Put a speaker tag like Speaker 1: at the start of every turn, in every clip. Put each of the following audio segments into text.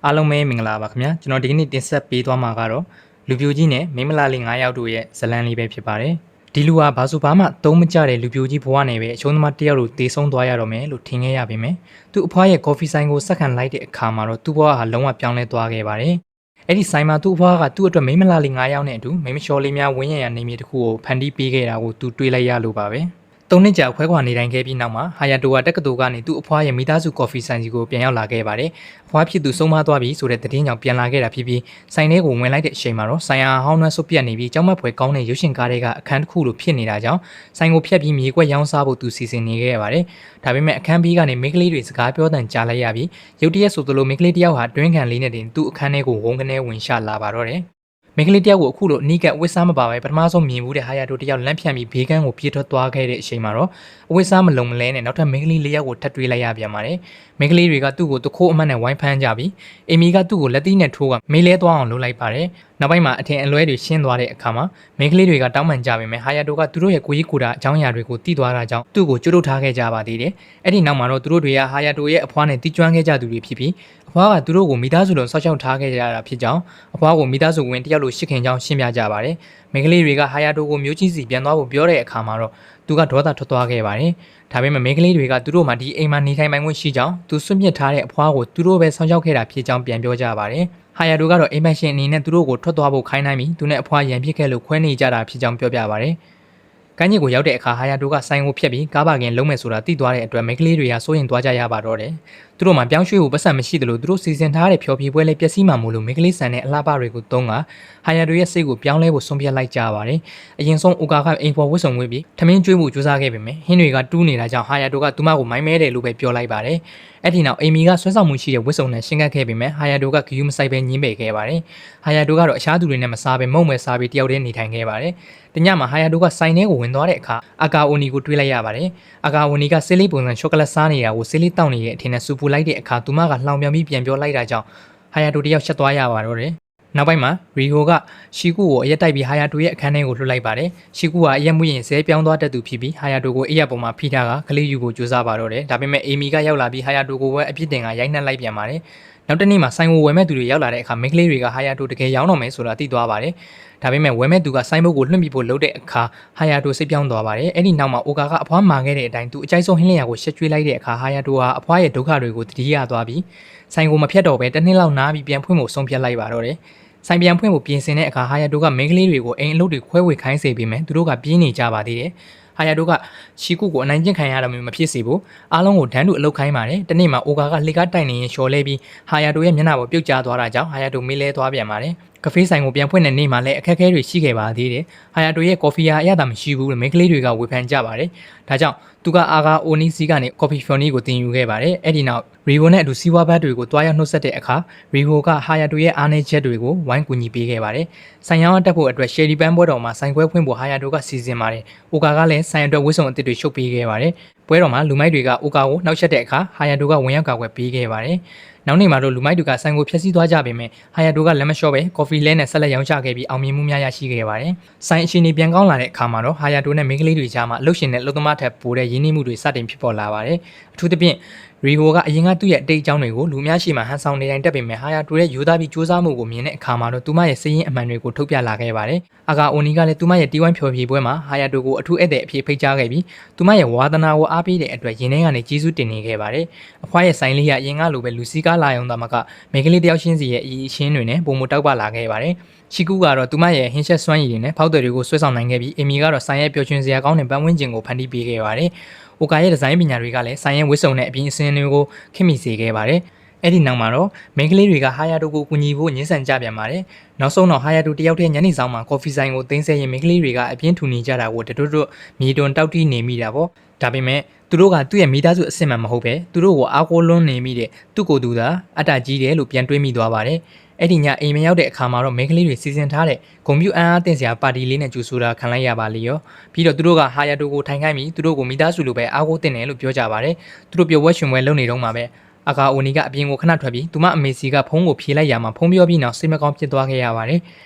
Speaker 1: အားလုံးပဲမင်္ဂလာပါခင်ဗျာကျွန်တော်ဒီကနေ့တင်ဆက်ပေးသွားမှာကတော့လူပြိုကြီးနဲ့မိန်းမလာလေး9ယောက်တို့ရဲ့ဇလံလေးပဲဖြစ်ပါတယ်ဒီလူဟာဘာဆိုဘာမှသုံးမကြတဲ့လူပြိုကြီးဘဝနဲ့ပဲအချုံးသမားတယောက်လိုတေဆုံးသွားရတော့မယ်လို့ထင်ခဲ့ရပေမယ့်သူ့အဖွားရဲ့ကော်ဖီဆိုင်ကိုစက္ကန့်လိုက်တဲ့အခါမှာတော့သူ့ဘဝဟာလုံးဝပြောင်းလဲသွားခဲ့ပါတယ်အဲ့ဒီဆိုင်မှာသူ့အဖွားကသူ့အတွက်မိန်းမလာလေး9ယောက်နဲ့အတူမိန်းမလျှော်လေးများဝင်းရံရနေမြေတစ်ခုကိုဖန်တီးပေးခဲ့တာကိုသူတွေးလိုက်ရလို့ပါပဲ3နှစ်ကြာခွဲခွာနေတိုင်းခဲ့ပြီးနောက်မှာဟာယာတိုကတက္ကသိုလ်ကနေသူ့အဖွားရဲ့မိသားစုကော်ဖီဆိုင်စီကိုပြန်ရောက်လာခဲ့ပါတယ်။အဖွားဖြစ်သူဆုံးမသွားပြီဆိုတဲ့သတင်းကြောင့်ပြန်လာခဲ့တာဖြစ်ပြီးဆိုင်ထဲကိုဝင်လိုက်တဲ့အချိန်မှာတော့ဆိုင်ယာဟောင်းနှွမ်းဆုပ်ပြတ်နေပြီးကြောက်မက်ဖွယ်ကောင်းတဲ့ရုပ်ရှင်ကားတွေကအခန်းတစ်ခုလိုဖြစ်နေတာကြောင့်ဆိုင်ကိုဖျက်ပြီးမြေကွက်ရောင်းစားဖို့သူစီစဉ်နေခဲ့ရပါတယ်။ဒါပေမဲ့အခန်းပြီးကနေမိန်းကလေးတွေစကားပြောတန်ကြားလိုက်ရပြီးရုတ်တရက်ဆိုသလိုမိန်းကလေးတစ်ယောက်ဟာတွင်းကန်လေးနဲ့တင်သူ့အခန်းထဲကိုဝုန်းကနေဝင်ရှာလာပါတော့တယ်။မိန်းကလေးတယောက်ကိုအခုလိုအနီးကပ်ဝစ်စားမပါပဲပထမဆုံးမြင်မှုတဲ့ဟာယာတိုတယောက်လန့်ဖြန့်ပြီးဘေးကန်းကိုပြေးထွက်သွားခဲ့တဲ့အချိန်မှာတော့အဝစ်စားမလုံမလဲနဲ့နောက်ထပ်မိန်းကလေး၄ယောက်ကိုထပ်တွေးလိုက်ရပြန်ပါတယ်။မိန်းကလေးတွေကသူ့ကိုတခိုးအမတ်နဲ့ဝိုင်းဖမ်းကြပြီးအေမီကသူ့ကိုလက်သီးနဲ့ထိုးကမေးလဲသွားအောင်လုပ်လိုက်ပါတယ်။နောက်ပိုင်းမှာအထင်အလွဲတွေရှင်းသွားတဲ့အခါမှာမိန်းကလေးတွေကတောင်းပန်ကြပေမဲ့ဟာယာတိုကသူတို့ရဲ့ကိုကြီးကိုတာအကြောင်းအရာတွေကိုတီးသွားတာကြောင့်သူ့ကိုကြိုးထုတ်ထားခဲ့ကြပါသေးတယ်။အဲ့ဒီနောက်မှာတော့သူတို့တွေကဟာယာတိုရဲ့အဖွားနဲ့တီးကျွမ်းခဲ့ကြသူတွေဖြစ်ပြီးအဖွားကသူတို့ကိုမိသားစုလိုဆောက်ရှောက်ထားခဲ့ကြတာဖြစ်ကြောင်းအဖွားကိုမိသားစုဝင်တယောက်လိုရှစ်ခင်ကြောင်းရှင်းပြကြပါတယ်။မိန်းကလေးတွေကဟာယာတိုကိုမျိုးကြီးစီပြန်သွားဖို့ပြောတဲ့အခါမှာတော့သူကဒေါသထွက်သွားခဲ့ပါတယ်။ဒါပေမဲ့မိန်းကလေးတွေကသူတို့မှဒီအိမ်မှာနေထိုင်ပိုင်ခွင့်ရှိကြောင်းသူစွန့်ပစ်ထားတဲ့အဖွားကိုသူတို့ပဲဆောင်းချောက်ခဲ့တာဖြစ်ကြောင်းပြန်ပြောကြပါတယ်။ဟာယာတိုကတော့အိမ်မက်ရှင်အနေနဲ့သူတို့ကိုထွက်သွားဖို့ခိုင်းနိုင်ပြီးသူနဲ့အဖွားရန်ဖြစ်ခဲ့လို့ခွဲနေကြတာဖြစ်ကြောင်းပြောပြပါတယ်။ကမ်းခြေကိုရောက်တဲ့အခါဟာယာတိုကဆိုင်ကိုဖျက်ပြီးကားပါကင်လုံးမယ်ဆိုတာသိသွားတဲ့အတွက်မိန်းကလေးတွေကစိုးရင်သွားကြရပါတော့တယ်။သူတို့မှပြောင်းရွှေ့ဖို့ပတ်စံမရှိသလိုသူတို့စီစဉ်ထားတဲ့ဖျော်ဖြေပွဲလေးပျက်စီးမှမို့လို့မိန်းကလေးဆန်တဲ့အလှပတွေကိုသုံးကဟာယာတိုရဲ့စိတ်ကိုပြောင်းလဲဖို့ဆုံးဖြတ်လိုက်ကြပါတယ်။အရင်ဆုံးအိုကာကအိမ်ပေါ်ဝတ်စုံဝတ်ပြီးထမင်းကျွေးမှုကြိုးစားခဲ့ပေမဲ့ဟင်းတွေကတူးနေတာကြောင့်ဟာယာတိုကသူမကိုမိုင်းမဲတယ်လို့ပဲပြောလိုက်ပါတယ်။အဲ့ဒီနောက်အေမီကဆွဲဆောင်မှုရှိတဲ့ဝတ်စုံနဲ့ရှင်းကပ်ခဲ့ပေမဲ့ဟာယာတိုကဂယူးမဆိုင်ပဲညင်းပယ်ခဲ့ပါတယ်။ဟာယာတိုကတော့အခြားသူတွေနဲ့မစားပဲမုံမဲစားပြီးတယောက်တည်းနေထိုင်ခဲ့ပါတယ်။တညမှာဟာယာတိုကဆိုင်ထဲကိုဝင်သွားတဲ့အခါအာကာအိုနီကိုတွေးလိုက်ရပါတယ်။အာကာအိုနီကဆေးလေးပုံစံချောကလက်စားနေတာကိုဆေးလေးတောက်နေတဲ့အထင်နဲ့စူပူလိုက်တဲ့အခါသူမကလှောင်ပြောင်ပြီးပြန်ပြောလိုက်တာကြောင့်ဟာယာတိုတယောက်ရှက်သွားရပါတော့တယ်။နောက်ပိုင်းမှာရီဟိုကရှီကူကိုအရက်တိုက်ပြီးဟာယာတိုရဲ့အခန်းထဲကိုလွှတ်လိုက်ပါတယ်။ရှီကူကအရက်မှုရင်ဇဲပြောင်းသွားတတ်သူဖြစ်ပြီးဟာယာတိုကိုအရက်ပေါ်မှာဖိထားကကလေးယူကိုကြိုးစားပါတော့တယ်။ဒါပေမဲ့အေမီကရောက်လာပြီးဟာယာတိုကိုပဲအပြစ်တင်ကရိုက်နှက်လိုက်ပြန်ပါတယ်။နောက်တစ်နေ့မှာဆိုင်ကိုဝယ်မဲ့သူတွေရောက်လာတဲ့အခါမိန်းကလေးတွေကဟာယာတိုတကယ်ရောင်းတော့မယ်ဆိုတာသိသွားပါတယ်။ဒါပေမဲ့ဝယ်မဲ့သူကဆိုင်ဘုတ်ကိုလွှင့်ပြဖို့လုပ်တဲ့အခါဟာယာတိုစိတ်ပြောင်းသွားပါတယ်။အဲ့ဒီနောက်မှာအိုကာကအဖွားမာခဲ့တဲ့အတိုင်းသူအကြိုက်ဆုံးဟင်းလျာကိုရှက်ကျွေးလိုက်တဲ့အခါဟာယာတိုဟာအဖွားရဲ့ဒုက္ခတွေကိုတတိယသွားပြီးဆိုင်ကိုမဖြတ်တော့ဘဲတစ်နှစ်လောက်နားပြီးပြန်ဖွင့်ဖို့ဆုံးဖြတ်လိုက်ပါတော့တယ်။ဆိုင်ပြန်ဖွင့်ဖို့ပြင်ဆင်တဲ့အခါဟာယာတိုကမိန်းကလေးတွေကိုအိမ်အလုပ်တွေခွဲဝေခိုင်းစေပြီးမှသူတို့ကပြင်းနေကြပါသေးတယ်။ဟာယာတိုကရှီကူကိုအနိုင်ကျင့်ခံရတာမျိုးမဖြစ်စေဘူးအားလုံးကိုဒန်းတူအလုပ်ခိုင်းပါတယ်တနေ့မှာအိုကာကလှေကားတိုင်နေရင်လျှော်လဲပြီးဟာယာတိုရဲ့မျက်နှာပေါ်ပြုတ်ကျသွားတာကြောင့်ဟာယာတိုမေးလဲသွားပြန်ပါတယ်ကဖေးဆိုင်ကိုပြန်ဖွင့်တဲ့နေ့မှာလည်းအခက်အခဲတွေရှိခဲ့ပါသေးတယ်ဟာယာတိုရဲ့ကော်ဖီအရသာမရှိဘူးလို့မိန်းကလေးတွေကဝေဖန်ကြပါတယ်ဒါကြောင့်သူကအာဂါအိုနီစီကနေကော်ဖီဖျော်နီကိုတင်ယူခဲ့ပါတယ်အဲ့ဒီနောက်ရီဂိုနဲ့အတူစီးပွားဘတ်တွေကိုတွားရောက်နှုတ်ဆက်တဲ့အခါရီဂိုကဟာယာတိုရဲ့အားနည်းချက်တွေကိုဝိုင်းကူညီပေးခဲ့ပါတယ်ဆိုင်ရောင်းတက်ဖို့အတွက်ရှယ်ရီပန်းပွဲတော်မှာဆိုင်ခွဲဖွင့်ဖို့ဟာယာတိုကစီစဉ်ပါတယ်အိုကာကလည်းဆိုင်အတွက်ဝတ်စုံအသစ်တွေရှုပ်ပေးခဲ့ပါတယ်ပွဲတော်မှာလူမိုက်တွေကအိုကာကိုနှောက်ယှက်တဲ့အခါဟာယာတိုကဝင်ရောက်ကာကွယ်ပေးခဲ့ပါတယ်နောက်နေ့မှာတော့လူမိုက်တွေကဆိုင်ကိုဖျက်ဆီးသွားကြပေမဲ့ဟာယာတိုကလက်မလျှော့ပဲကော်ဖီလဲနဲ့ဆက်လက်ရောင်းချခဲ့ပြီးအောင်မြင်မှုများရရှိခဲ့ပါတယ်။ဆိုင်အရှင်တွေပြန်ကောင်းလာတဲ့အခါမှာတော့ဟာယာတိုနဲ့မိန်းကလေးတွေကြားမှာအလုပ်ရှင်နဲ့အလုပ်သမားထက်ပိုတဲ့ရင်းနှီးမှုတွေစတင်ဖြစ်ပေါ်လာပါတယ်။အထူးသဖြင့်ရီဟိုကအရင်ကသူ့ရဲ့အတိတ်အကြောင်းတွေကိုလူများရှိမှဟန်ဆောင်နေတိုင်းတက်ပေမဲ့ဟာယာတိုရဲ့ယူသားပြီးစူးစမ်းမှုကိုမြင်တဲ့အခါမှာတော့သူမရဲ့စည်ရင်းအမှန်တွေကိုထုတ်ပြလာခဲ့ပါတယ်။အာဂါအိုနီကလည်းသူမရဲ့တီဝိုင်းဖျော်ဖြေပွဲမှာဟာယာတိုကိုအထူးဧည့်သည်အဖြစ်ဖိတ်ကြားခဲ့ပြီးသူမရဲ့ဝါသနာကိုအားပေးတဲ့အတွက်ရင်ထဲကနေကျေးဇူးတင်နေခဲ့ပါတယ်။အဖွားရဲ့ဆိုင်လေးကအရင်ကလိုပဲလူစီကားလာရုံသာမကမိန်းကလေးတယောက်ချင်းစီရဲ့အီအချင်းတွေနဲ့ပုံမတောက်ပလာခဲ့ပါတယ်။ရှီကူကတော့သူမရဲ့ဟင်းချက်စွမ်းရည်တွေနဲ့ဖောက်တယ်တွေကိုဆွဲဆောင်နိုင်ခဲ့ပြီးအေမီကတော့ဆိုင်ရဲ့ပျော်ရွှင်စရာကောင်းတဲ့ပန်းဝန်းကျင်ကိုဖန်တီးပေးခဲ့ပါတယ်။အိုကာရဲ့ဒီဇိုင်းပညာတွေကလည်းဆိုင်ရဲ့ဝတ်စုံနဲ့အပြင်အစင်းတွေကိုခင်မိစေခဲ့ပါတယ်။အဲ့ဒီနောက်မှာတော့မိန်းကလေးတွေကဟာယာတိုကိုကူညီဖို့ညှင်းဆန်ကြပြန်ပါတယ်။နောက်ဆုံးတော့ဟာယာတိုတယောက်တည်းညနေဆောင်မှာကော်ဖီဆိုင်ကိုသိမ်းဆဲရင်မိန်းကလေးတွေကအပြင်းထူနေကြတာကိုတတွတ်မြေတွန်တောက်တီးနေမိတာပေါ့။ဒါပေမဲ့သူတို့ကသူ့ရဲ့မိသားစုအစ်စ်မှမဟုတ်ပဲသူတို့ကိုအားကိုးလွန်းနေမိတဲ့သူ့ကိုယ်သူသာအတ္တကြီးတယ်လို့ပြန်တွေးမိသွားပါတယ်။အဲ့ဒီညအိမ်မရောက်တဲ့အခါမှာတော့မိန်းကလေးတွေစီစဉ်ထားတဲ့ဂုံပြူအန်းအားတင်စရာပါတီလေးနဲ့ကြိုဆိုတာခံလိုက်ရပါလေရောပြီးတော့သူတို့ကဟာယာတိုကိုထိုင်ခိုင်းပြီးသူတို့ကိုမိသားစုလိုပဲအားကိုးတင်တယ်လို့ပြောကြပါတယ်သူတို့ပြောဝဲရှင်ပွဲလုပ်နေတော့မှာပဲအာဂါအိုနီကအပြင်ကိုခဏထွက်ပြီးသူမအမေစီကဖုန်းကိုဖြေလိုက်ရမှာဖုန်းပြောပြီးနောက်စိတ်မကောင်းဖြစ်သွားခဲ့ရပါတယ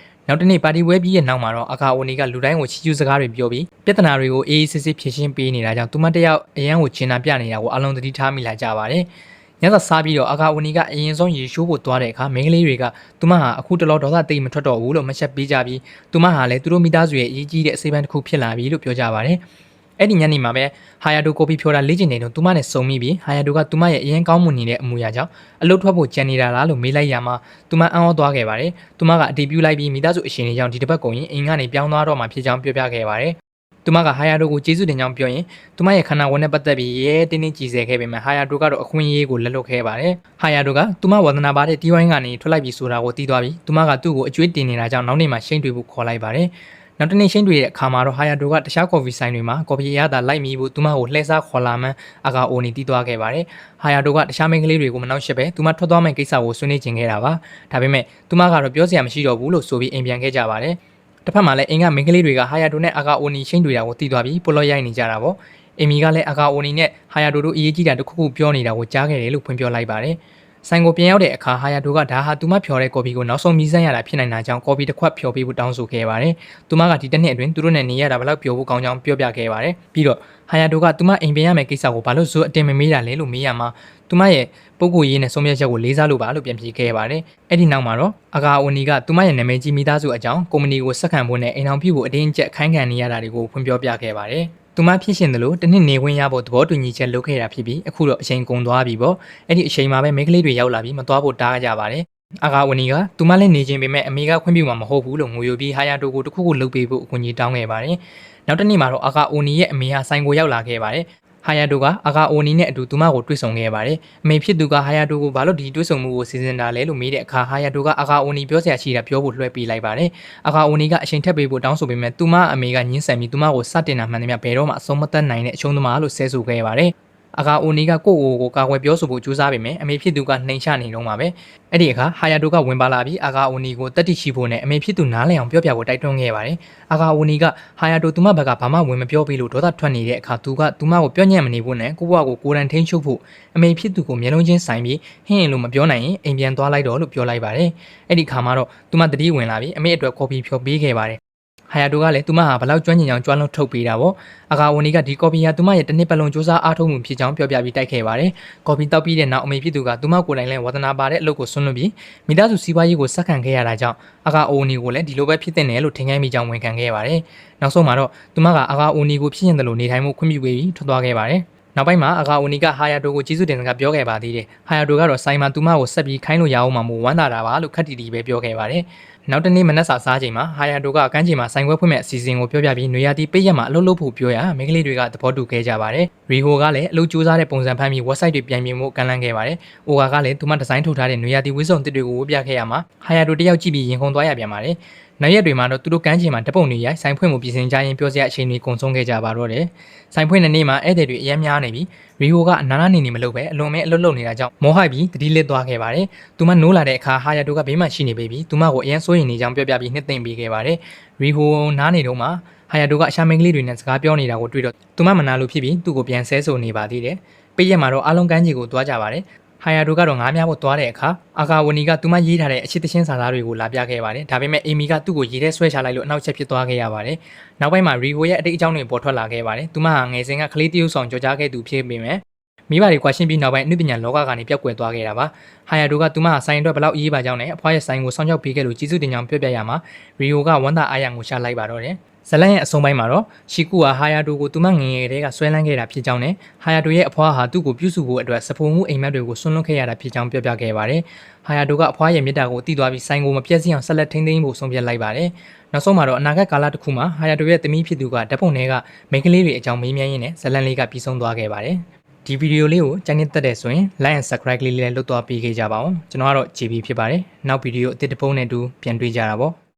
Speaker 1: ်နောက်တနေ့ပါတီပွဲပြီးရဲ့နောက်မှာတော့အာဂါအိုနီကလူတိုင်းကိုချီးကျူးစကားတွေပြောပြီးပြဿနာတွေကိုအေးအေးဆေးဆေးဖြေရှင်းပေးနေတာကြောင့်သူမတယောက်အရန်ကိုချင်နာပြနေတာကိုအလုံးသတိထားမိလာကြပါတယ် ညစာစားပြီးတော့အာကာဝနီကအရင်ဆုံးရေရှိုးဖို့သွားတဲ့အခါမိန်းကလေးတွေကသူမဟာအခုတလောဒေါသတိတ်မထွက်တော့ဘူးလို့မချက်ပေးကြပြီးသူမဟာလည်းသူတို့မိသားစုရဲ့အရေးကြီးတဲ့အစိပ်ပိုင်းတစ်ခုဖြစ်လာပြီလို့ပြောကြပါတယ်အဲ့ဒီညနေမှာပဲဟာယာတိုကိုဖီဖြိုတာလေ့ကျင့်နေတော့သူမနဲ့စုံမိပြီးဟာယာတိုကသူမရဲ့အရင်ကောင်းမွန်နေတဲ့အမူအရာကြောင့်အလုတ်ထွက်ဖို့ကြံနေတာလားလို့မေးလိုက်ရမှာသူမအံ့ဩသွားခဲ့ပါတယ်သူမကအတီးပြူလိုက်ပြီးမိသားစုအရှင်တွေကြောင့်ဒီတစ်ပတ်ကုန်ရင်အိမ်ကနေပြောင်းသွားတော့မှဖြစ်ကြောင်းပြောပြခဲ့ပါတယ်သူမကဟာယာတိုကိုကျေးဇူးတင်ကြောင်းပြောရင်သူမရဲ့ခန္ဓာဝင်နဲ့ပတ်သက်ပြီးရဲတင်းတင်းကြည်စဲခဲ့ပေမဲ့ဟာယာတိုကတော့အခွင့်အရေးကိုလက်လွတ်ခဲ့ပါတယ်။ဟာယာတိုကသူမဝါသနာပါတဲ့တီးဝိုင်းကနေထွက်လိုက်ပြီးဆိုတာကိုသိသွားပြီးသူမကသူ့ကိုအကျွေးတင်နေတာကြောင့်နောက်နေ့မှရှိန်တွေ့ဖို့ခေါ်လိုက်ပါတယ်။နောက်တနေ့ရှိန်တွေ့တဲ့အခါမှာတော့ဟာယာတိုကတခြားကော်ဖီဆိုင်တွေမှာကော်ဖီရတာလိုက်မိဖို့သူမကိုလှည့်စားခေါ်လာမှန်းအာကာအိုနီတီးသွားခဲ့ပါတယ်။ဟာယာတိုကတခြားမိန်းကလေးတွေကိုမနှောက်ယှက်ပဲသူမထွက်သွားမယ့်ကိစ္စကိုဆွေးနွေးချင်ခဲ့တာပါ။ဒါပေမဲ့သူမကတော့ပြောစရာမရှိတော့ဘူးလို့ဆိုပြီးအိမ်ပြန်ခဲ့ကြပါတယ်။တစ်ဖက်မှာလည်းအင်ကမိန်းကလေးတွေကဟာယာတိုနဲ့အာကာအိုနီရှိန်တွေ့တာကိုသိသွားပြီးပိုလော့ရိုက်နေကြတာပေါ့အီမီကလည်းအာကာအိုနီနဲ့ဟာယာတိုတို့အရေးကြီးတာတစ်ခုခုပြောနေတာကိုကြားခဲ့တယ်လို့ဖွင့်ပြောလိုက်ပါတယ်ဆိုင်ကိုပြန်ရောက်တဲ့အခါဟာယာတိုကဒါဟာသူမဖြော်တဲ့ကော်ဖီကိုနောက်ဆုံးမီးစမ်းရတာဖြစ်နိုင်တာကြောင့်ကော်ဖီတစ်ခွက်ဖြော်ပေးဖို့တောင်းဆိုခဲ့ပါတယ်သူမကဒီတစ်နှစ်အတွင်းသူတို့နဲ့နေရတာဘယ်လောက်ပျော်ဖို့ကောင်းကြောင်းပြောပြခဲ့ပါတယ်ပြီးတော့ဟာယာတိုကသူမအိမ်ပြန်ရမယ့်ကိစ္စကိုဘာလို့ဇိုးအတင်မမေးတာလဲလို့မေးရမှာသူမရဲ့ပုဂ္ဂိုလ်ရေးနဲ့ဆုံးဖြတ်ချက်ကိုလေးစားလို့ပါလို့ပြန်ဖြေခဲ့ပါတယ်အဲ့ဒီနောက်မှာတော့အာကာအိုနီကသူမရဲ့နာမည်ကြီးမိသားစုအကြောင်းကုမ္ပဏီကိုဆက်ခံဖို့နဲ့အိမ်အောင်ပြုဖို့အတင်းအကျပ်ခိုင်းခံနေရတာတွေကိုဖွင့်ပြောပြခဲ့ပါတယ်သူမဖြစ်ရှင်တယ်လို့တနစ်နေခွင့်ရဖို့သဘောတူညီချက်လုပ်ခဲ့တာဖြစ်ပြီးအခုတော့အချိန်ကုန်သွားပြီပေါ့အဲ့ဒီအချိန်မှာပဲမိန်းကလေးတွေရောက်လာပြီးမသွားဖို့တားကြပါတယ်အာကာဝနီကသူမလည်းနေခြင်းပေမဲ့အမေကခွင့်ပြုမှာမဟုတ်ဘူးလို့ငိုယိုပြီးဟာယာတိုကိုတခုခုလုပ်ပေးဖို့အကူအညီတောင်းခဲ့ပါတယ်နောက်တစ်နေ့မှာတော့အာကာအိုနီရဲ့အမေဟာဆိုင်ကိုရောက်လာခဲ့ပါတယ်ဟာယာတိုကအာကာအိုနီနဲ့အတူသူမကိုတွေ့ဆုံခဲ့ပါတယ်။အမေဖြစ်သူကဟာယာတိုကိုဘာလို့ဒီတွေ့ဆုံမှုကိုစီစဉ်တာလဲလို့မေးတဲ့အခါဟာယာတိုကအာကာအိုနီပြောစရာရှိတာပြောဖို့လွှဲပေးလိုက်ပါတယ်။အာကာအိုနီကအချိန်ထပ်ပေးဖို့တောင်းဆိုပေမဲ့သူမအမေကညှင်းဆန်ပြီးသူမကိုစတင်တာမှန်တယ်မြတ်ဘယ်တော့မှအဆုံးမသက်နိုင်တဲ့အရှုံးသမားလို့ဆဲဆိုခဲ့ပါတယ်။အာကာအိုနီကကိုယ့်ကိုကာကွယ်ပြောဆိုဖို့ကြိုးစားပေမဲ့အမေဖြစ်သူကနှိမ်ချနေတော့မှာပဲအဲ့ဒီအခါဟာယာတိုကဝင်ပါလာပြီးအာကာအိုနီကိုတက်တိရှိဖို့နဲ့အမေဖြစ်သူနားလည်အောင်ပြောပြဖို့တိုက်တွန်းခဲ့ပါတယ်အာကာအိုနီကဟာယာတိုသူမဘက်ကဘာမှဝင်မပြောပေးလို့ဒေါသထွက်နေတဲ့အခါသူကသူမကိုပြောညံ့မနေဖို့နဲ့ကိုယ့်ဘဝကိုကိုယ်တိုင်ထိန်းချုပ်ဖို့အမေဖြစ်သူကိုမျက်လုံးချင်းဆိုင်ပြီးဟင်းလို့မပြောနိုင်ရင်အိမ်ပြန်သွားလိုက်တော့လို့ပြောလိုက်ပါတယ်အဲ့ဒီခါမှာတော့သူမတတိဝင်လာပြီးအမေအတွက်ကော်ဖီဖြော်ပေးခဲ့ပါတယ်ဟာယာတိုကလည်းသူမဟာဘလောက်ကျွမ်းကျင်ကြောင်ကြွားလုံးထုတ်ပေးတာပေါ့အာကာဝနီကဒီကော်ဖီဟာသူမရဲ့တစ်နှစ်ပတ်လုံးစူးစမ်းအားထုတ်မှုဖြစ်ကြောင်းပြောပြပြီးတိုက်ခဲ့ပါတယ်ကော်ဖီတောက်ပြီးတဲ့နောက်အမေဖြစ်သူကသူမကိုယ်တိုင်လည်းဝါသနာပါတဲ့အလုပ်ကိုဆွန့်လွတ်ပြီးမိသားစုစီးပွားရေးကိုစက္ကန့်ခဲ့ရတာကြောင့်အာကာအိုနီကိုလည်းဒီလိုပဲဖြစ်တဲ့နယ်လို့ထင်ခဲ့မိကြောင်းဝန်ခံခဲ့ပါတယ်နောက်ဆုံးမှာတော့သူမကအာကာအိုနီကိုဖြစ်ရင်တယ်လို့နေထိုင်မှုခွင့်ပြုပေးပြီးထွက်သွားခဲ့ပါတယ်နောက်ပိုင်းမှာအာကာအိုနီကဟာယာတိုကိုကျေးဇူးတင်စကားပြောခဲ့ပါသေးတယ်ဟာယာတိုကတော့ဆိုင်မှာသူမကိုဆက်ပြီးခိုင်းလို့ရအောင်မှမို့ဝမ်းသာတာပါလို့ခက်တီတီပဲပြောခဲ့ပါတယ်နောက်တနေ့မနက်စာစားချိန်မှာဟာယာတိုကကန်းချီမှာဆိုင်ခွဲဖွင့်မဲ့အစီအစဉ်ကိုပြောပြပြီးနွေရာသီပိတ်ရက်မှာအလုပ်လုပ်ဖို့ပြောရမိန်းကလေးတွေကသဘောတူခဲ့ကြပါတယ်ရီဟိုကလည်းအလုပ်ကြိုးစားတဲ့ပုံစံဖမ်းပြီး website တွေပြန်ပြင်ဖို့ကန့်လန့်ခဲ့ပါတယ်အိုဂါကလည်းသူမဒီဇိုင်းထုတ်ထားတဲ့နွေရာသီဝတ်စုံတစ်တွေကိုဝတ်ပြခဲ့ရမှာဟာယာတိုတယောက်ကြည့်ပြီးရင်ခုန်သွားရပြန်ပါတယ်နောက်ရက်တွေမှာတော့သူတို့ကန်းချီမှာတပုံတွေရိုက်ဆိုင်ဖွင့်မှုပြင်ဆင်ကြရင်ပြောစရာအချိန်တွေကုန်ဆုံးခဲ့ကြပါတော့တယ်ဆိုင်ဖွင့်တဲ့နေ့မှာဧည့်သည်တွေအများများနေပြီးရီဟိုကအနားနားနေမလို့ပဲအလွန်ပဲအလွတ်လုံနေတာကြောင့်မောဟိုက်ပြီးတတိလစ်သွားခဲ့ပါတယ်သူမနိုးလာတဲ့အခါဟာယာတိုကဘေးမှာရှိနေပေပြီးသူမကိုအရန်စိုးရိမ်နေကြောင်းပြောပြပြီးနှစ်သိမ့်ပေးခဲ့ပါတယ်ရီဟိုနားနေတော့မှဟာယာတိုကအရှာမင်းကလေးတွေနဲ့စကားပြောနေတာကိုတွေ့တော့သူမမနာလို့ဖြစ်ပြီးသူ့ကိုပြန်ဆဲဆိုနေပါသေးတယ်ပိတ်ရက်မှာတော့အားလုံးကန်းချီကိုသွားကြပါတယ်ဟာယာတိုကတော့ငားများဖို့သွားတဲ့အခါအာကာဝနီကသူမရေးထားတဲ့အချစ်တချင်းစာသားတွေကိုလာပြခဲ့ပါတယ်ဒါပေမဲ့အီမီကသူ့ကိုရေးထဲဆွဲချလိုက်လို့အနောက်ချက်ဖြစ်သွားခဲ့ရပါတယ်နောက်ပိုင်းမှာရီဟိုရဲ့အတိတ်အကြောင်းတွေပေါ်ထွက်လာခဲ့ပါတယ်သူမဟာငယ်စဉ်ကကလေးတရုပ်ဆောင်ကြော်ကြားခဲ့သူဖြစ်ပေမဲ့မိဘတွေကွာရှင်းပြီးနောက်ပိုင်းအနုပညာလောကကနေပျောက်ကွယ်သွားခဲ့တာပါဟာယာတိုကသူမဟာဆိုင်အတွက်ဘလောက်အေးပါကြောင်းနဲ့အဖွားရဲ့ဆိုင်ကိုစောင့်ရှောက်ပေးခဲ့လို့ကျေးဇူးတင်ကြောင်းပြောပြရမှာရီဟိုကဝမ်းသာအားရငိုချလိုက်ပါတော့တယ်ဇလန်ရဲ့အဆုံးပိုင်းမှာတော့ရှီကူဟာဟာယာတိုကိုသူမငငယ်တည်းကဆွဲလန်းခဲ့တာဖြစ်ကြောင်းနဲ့ဟာယာတိုရဲ့အဖွားဟာသူ့ကိုပြုစုဖို့အတွက်စဖိုမှုအိမ်မက်တွေကိုဆွန့်လွတ်ခဲ့ရတာဖြစ်ကြောင်းပြောပြခဲ့ပါတယ်။ဟာယာတိုကအဖွားရဲ့မြစ်တာကိုတီးသွားပြီးဆိုင်ကိုမပြတ်စီအောင်ဆက်လက်ထိန်းသိမ်းဖို့ဆုံးဖြတ်လိုက်ပါတယ်။နောက်ဆုံးမှာတော့အနာဂတ်ကာလတစ်ခုမှာဟာယာတိုရဲ့သမီးဖြစ်သူကဓာတ်ပုံတွေကမိန်းကလေးတွေအကြောင်းမေးမြန်းရင်းနဲ့ဇလန်လေးကပြီးဆုံးသွားခဲ့ပါတယ်။ဒီဗီဒီယိုလေးကိုကြိုက်နေတဲ့တဲ့ဆိုရင် like and subscribe လေးလည်းလုပ်သွားပေးခဲ့ကြပါဦး။ကျွန်တော်ကတော့ JB ဖြစ်ပါတယ်။နောက်ဗီဒီယိုအသစ်တစ်ပုဒ်နဲ့တူပြန်တွေ့ကြတာပေါ့။